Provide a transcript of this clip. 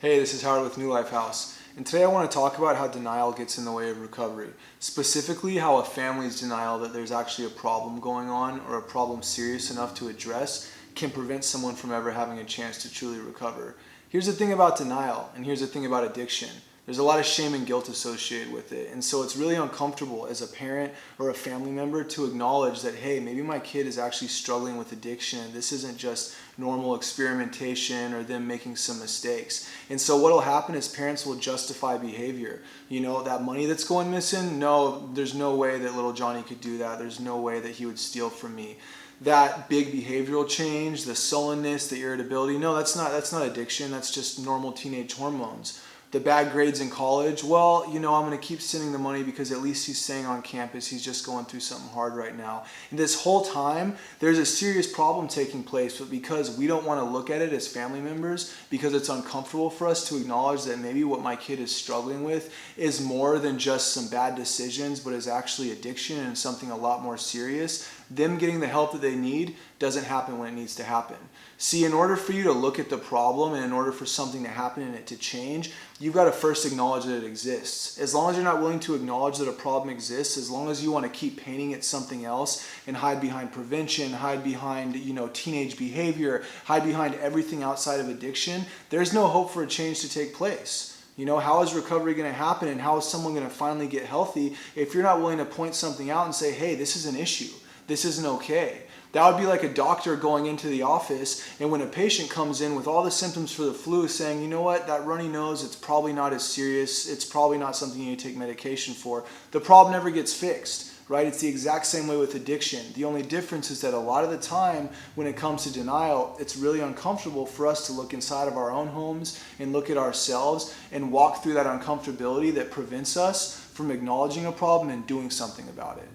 Hey, this is Howard with New Life House, and today I want to talk about how denial gets in the way of recovery. Specifically, how a family's denial that there's actually a problem going on or a problem serious enough to address can prevent someone from ever having a chance to truly recover. Here's the thing about denial, and here's the thing about addiction. There's a lot of shame and guilt associated with it, and so it's really uncomfortable as a parent or a family member to acknowledge that, hey, maybe my kid is actually struggling with addiction. This isn't just normal experimentation or them making some mistakes. And so what'll happen is parents will justify behavior. You know, that money that's going missing, no, there's no way that little Johnny could do that. There's no way that he would steal from me. That big behavioral change, the sullenness, the irritability, no, that's not addiction. That's just normal teenage hormones. The bad grades in college, well, you know, I'm going to keep sending the money because at least he's staying on campus. He's just going through something hard right now. And this whole time, there's a serious problem taking place, but because we don't want to look at it as family members, because it's uncomfortable for us to acknowledge that maybe what my kid is struggling with is more than just some bad decisions, but is actually addiction and something a lot more serious, them getting the help that they need doesn't happen when it needs to happen. See, in order for you to look at the problem and in order for something to happen and it to change, you've got to first acknowledge that it exists. As long as you're not willing to acknowledge that a problem exists, as long as you want to keep painting it something else and hide behind prevention, hide behind, teenage behavior, hide behind everything outside of addiction, there's no hope for a change to take place. How is recovery going to happen and how is someone going to finally get healthy if you're not willing to point something out and say, hey, this is an issue. This isn't okay. That would be like a doctor going into the office and when a patient comes in with all the symptoms for the flu saying, you know what, that runny nose, it's probably not as serious. It's probably not something you need to take medication for. The problem never gets fixed, right? It's the exact same way with addiction. The only difference is that a lot of the time when it comes to denial, it's really uncomfortable for us to look inside of our own homes and look at ourselves and walk through that uncomfortability that prevents us from acknowledging a problem and doing something about it.